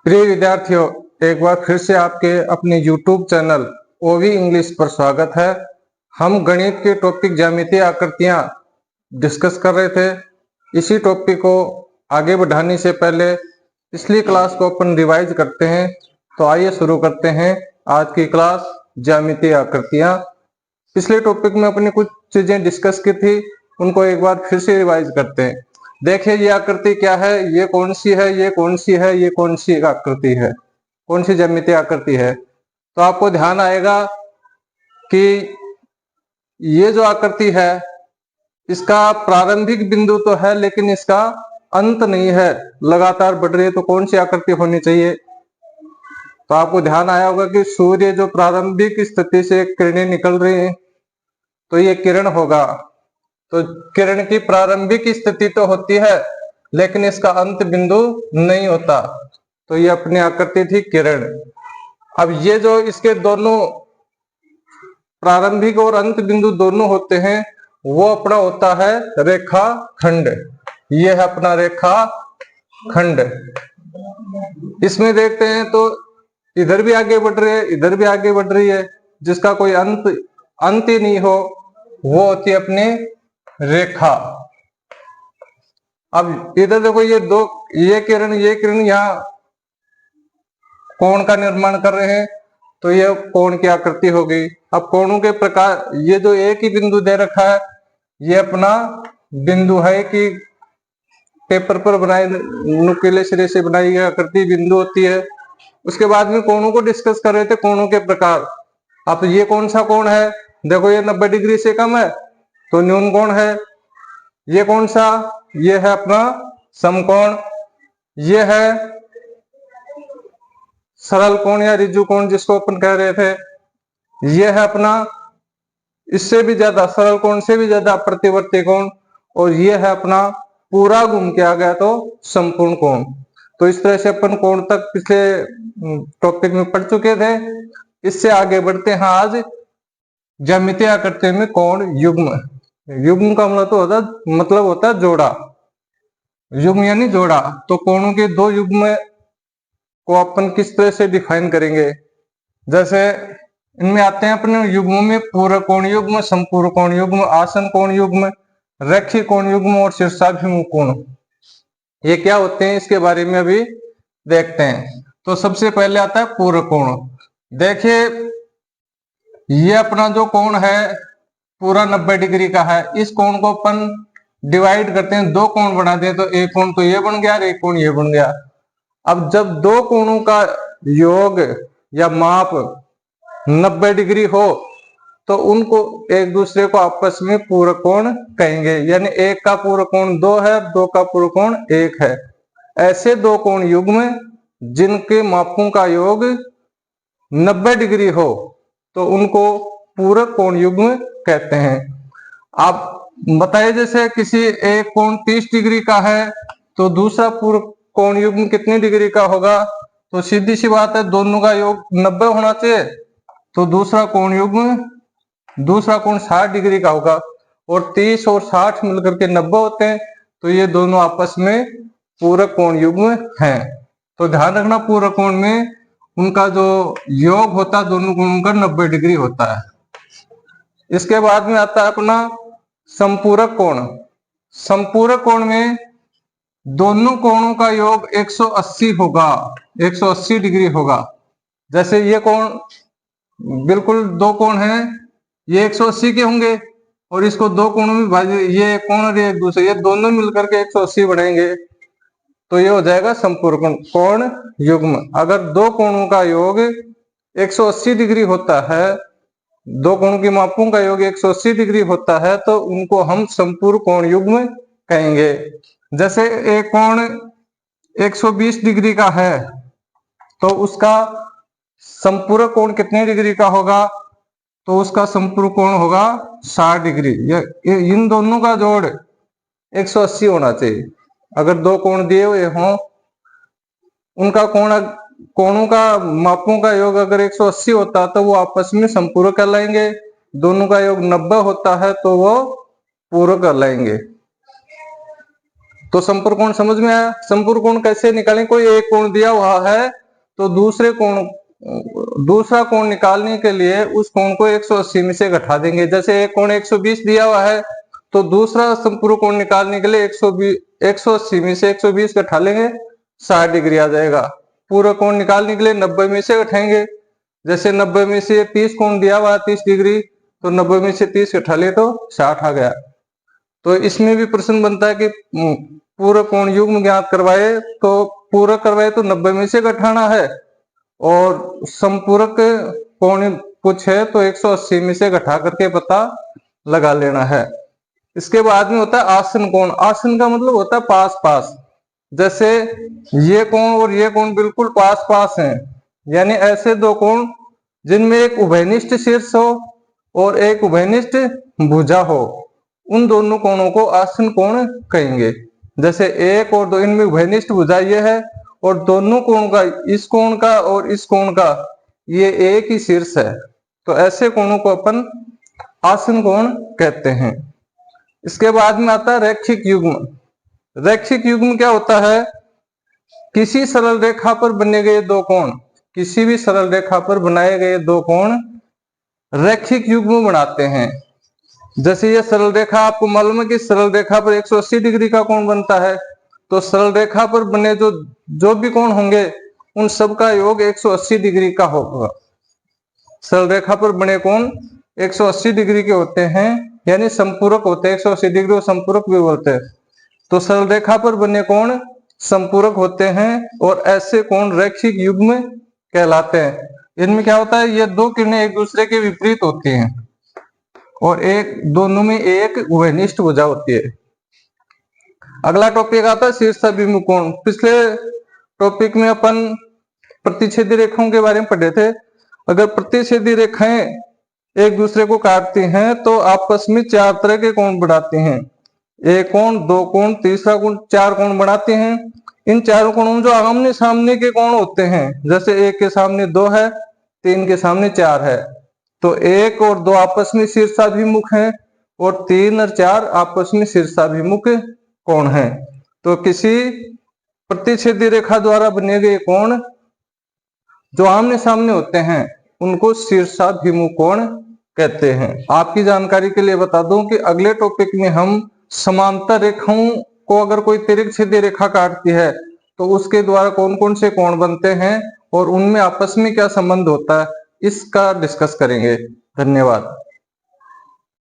प्रिय विद्यार्थियों, एक बार फिर से आपके अपने YouTube चैनल ओवी इंग्लिश पर स्वागत है। हम गणित के टॉपिक ज्यामितीय आकृतियां डिस्कस कर रहे थे। इसी टॉपिक को आगे बढ़ाने से पहले पिछली क्लास को अपन रिवाइज करते हैं। तो आइए शुरू करते हैं आज की क्लास ज्यामितीय आकृतियां। पिछले टॉपिक में अपनी कुछ चीजें डिस्कस की थी, उनको एक बार फिर से रिवाइज करते हैं। देखिए ये आकृति क्या है, ये कौन सी है, ये कौन सी है, ये कौन सी आकृति है, कौन सी ज्यामितीय आकृति है। तो आपको ध्यान आएगा कि ये जो आकृति है इसका प्रारंभिक बिंदु तो है लेकिन इसका अंत नहीं है, लगातार बढ़ रही है। तो कौन सी आकृति होनी चाहिए? तो आपको ध्यान आया होगा कि सूर्य जो प्रारंभिक स्थिति से किरणें निकल रही हैं तो ये किरण होगा। तो किरण की प्रारंभिक स्थिति तो होती है लेकिन इसका अंत बिंदु नहीं होता। तो ये अपनी आकृति थी किरण। अब ये जो इसके दोनों प्रारंभिक और अंत बिंदु दोनों होते हैं वो अपना होता है रेखा खंड। ये है अपना रेखा खंड। इसमें देखते हैं तो इधर भी आगे बढ़ रही है, इधर भी आगे बढ़ रही है, जिसका कोई अंत ही नहीं हो, वो होती है अपनी रेखा। अब इधर देखो ये किरण यहाँ कोण का निर्माण कर रहे हैं तो ये कोण की आकृति हो गई। अब कोणों के प्रकार, ये जो एक ही बिंदु दे रखा है ये अपना बिंदु है कि पेपर पर बनाए नुकीले सिरे से बनाई गई आकृति बिंदु होती है। उसके बाद में कोणों को डिस्कस कर रहे थे, कोणों के प्रकार। अब ये कौन सा कोण है? देखो ये 90 डिग्री से कम है तो न्यून कोण है। ये कौन सा? ये है अपना समकोण। ये है सरल कोण या ऋजु कोण जिसको अपन कह रहे थे। ये है अपना इससे भी ज्यादा सरल कोण से भी ज्यादा प्रतिवर्ती कोण। और ये है अपना पूरा घूम के आ गया तो संपूर्ण कोण। तो इस तरह से अपन कोण तक पिछले टॉपिक में पढ़ चुके थे। इससे आगे बढ़ते हैं आज ज्यामितीय आकृति में कोण युग्म। युग्म का मतलब होता है जोड़ा। युग्म यानी जोड़ा। तो कोणों के दो युग्म को अपन किस तरह से डिफाइन करेंगे? जैसे इनमें आते हैं अपने युग्मों में पूरक कोण युग्म, संपूरक कोण युग्म, आसन कोण युग्म, रेखीय कोण युग्म और शीर्षाभिमुख कोण। ये क्या होते हैं इसके बारे में अभी देखते हैं। तो सबसे पहले आता है पूरक कोण। देखिए ये अपना जो कोण है पूरा 90 डिग्री का है। इस कोण को अपन डिवाइड करते हैं, दो कोण बना दें तो एक कोण तो ये बन गया और एक कोण ये बन गया। अब जब दो कोणों का योग या माप 90 डिग्री हो तो उनको एक दूसरे को आपस में पूरक कोण कहेंगे। यानी एक का पूरक कोण 2 है, दो का पूरक कोण 1 है। ऐसे दो कोण युग्म जिनके मापों का योग 90 डिग्री हो तो उनको पूरक कोण युग्म कहते हैं। आप बताइए जैसे किसी एक कोण 30 डिग्री का है तो दूसरा पूरक कोण युग्म कितनी डिग्री का होगा? तो सीधी सी बात है, दोनों का योग 90 होना चाहिए। तो दूसरा कोण 60 डिग्री का होगा। और 30 और 60 मिलकर के 90 होते हैं। तो ये दोनों आपस में पूरक कोण युग्म हैं। तो ध्यान रखना पूरक कोण में उनका जो योग होता है दोनों कोणों का 90 डिग्री होता है। इसके बाद में आता है अपना संपूरक कोण। संपूरक कोण में दोनों कोणों का योग 180 होगा, 180 डिग्री होगा। जैसे ये कोण बिल्कुल दो कोण हैं, ये 180 के होंगे और इसको दो कोणों में भाजिए, ये कोण और एक दूसरे, ये दोनों मिलकर के 180 बढ़ाएंगे तो ये हो जाएगा संपूरक कोण युग्म। अगर दो कोणों का योग 180 डिग्री होता है, दो कोणों की मापों का योग 180 डिग्री होता है तो उनको हम संपूरक कोण युग्म कहेंगे। जैसे एक कोण 120 डिग्री का है तो उसका संपूरक कोण कितने डिग्री का होगा? तो उसका संपूरक कोण होगा 60 डिग्री। इन दोनों का जोड़ 180 होना चाहिए। अगर दो कोण दिए हुए हों, उनका कोणों का मापों का योग अगर 180 होता तो वो आपस में संपूरक कहलाएंगे। दोनों का योग 90 होता है तो वो पूरक कहलाएंगे। तो संपूर्ण कोण समझ में आया। संपूर्ण कोण कैसे निकालें, कोई एक कोण दिया हुआ है तो दूसरा कोण निकालने के लिए उस कोण को 180 में से घटा देंगे। जैसे एक कोण 120 दिया हुआ है तो दूसरा संपूर्ण कोण निकालने के लिए 180 में से 120 घटा लेंगे, 60 डिग्री आ जाएगा। पूरा कोण निकालने के लिए 90 में से घटाएंगे। जैसे 90 में से 30 कोण दिया हुआ 30 डिग्री, तो 90 में से 30 घटा ले तो 60 आ गया। तो इसमें भी प्रश्न बनता है कि पूरा कोण युग्म ज्ञात करवाए तो 90 में से घटाना है, और संपूरक कोण पूछे तो 180 में से घटा करके पता लगा लेना है। इसके बाद में होता है आसन कोण। आसन का मतलब होता है पास पास। जैसे ये कोण और ये कोण बिल्कुल पास पास हैं, यानी ऐसे दो कोण जिनमें एक उभयनिष्ठ शीर्ष हो और एक उभयनिष्ठ भुजा हो, उन दोनों कोणों को आसन कोण कहेंगे। जैसे एक और दो, इनमें उभयनिष्ठ भुजा ये है और दोनों कोण का, इस कोण का और इस कोण का, ये एक ही शीर्ष है, तो ऐसे कोणों को अपन आसन कोण कहते हैं। इसके बाद में आता है रैखिक युग्म। रैखिक युग्म क्या होता है, किसी सरल रेखा पर बने गए दो कोण, किसी भी सरल रेखा पर बनाए गए दो कोण रैखिक युग्म बनाते हैं। जैसे ये सरल रेखा, आपको मालूम है कि सरल रेखा पर 180 डिग्री का कोण बनता है, तो सरल रेखा पर बने जो भी कोण होंगे उन सब का योग 180 डिग्री का होगा। सरल रेखा पर बने कोण 180 डिग्री के होते हैं, यानी संपूरक होते हैं। 180 डिग्री को संपूरक भी बोलते हैं। तो सरल रेखा पर बने कोण संपूरक होते हैं और ऐसे कोण रैखिक युग्म कहलाते हैं। इनमें क्या होता है, ये दो किरणें एक दूसरे के विपरीत होती हैं और दोनों में एक उभयनिष्ठ भुजा होती है। अगला टॉपिक आता है शीर्षाभिमुख कोण। पिछले टॉपिक में अपन प्रतिच्छेदी रेखाओं के बारे में पढ़े थे। अगर प्रतिच्छेदी रेखाएं एक दूसरे को काटती हैं तो आपस में 4 तरह के कोण बनाती हैं। एक कोण, दो कोण, तीसरा कोण, 4 कोण बनाते हैं। इन चारों कोणों में जो आमने सामने के कोण होते हैं, जैसे एक के सामने 2 है, 3 के सामने 4 है, तो 1 और 2 आपस में शीर्षाभिमुख हैं और 3 और 4 आपस में शीर्षाभिमुख कोण हैं। तो किसी प्रतिच्छेदी रेखा द्वारा बने गए कोण जो आमने सामने होते हैं उनको शीर्षाभिमुख कोण कहते हैं। आपकी जानकारी के लिए बता दूं कि अगले टॉपिक में हम समांतर रेखाओं को, अगर कोई तिर्यकछेदी रेखा काटती है तो उसके द्वारा कौन कौन से कोण बनते हैं और उनमें आपस में क्या संबंध होता है, इसका डिस्कस करेंगे। धन्यवाद।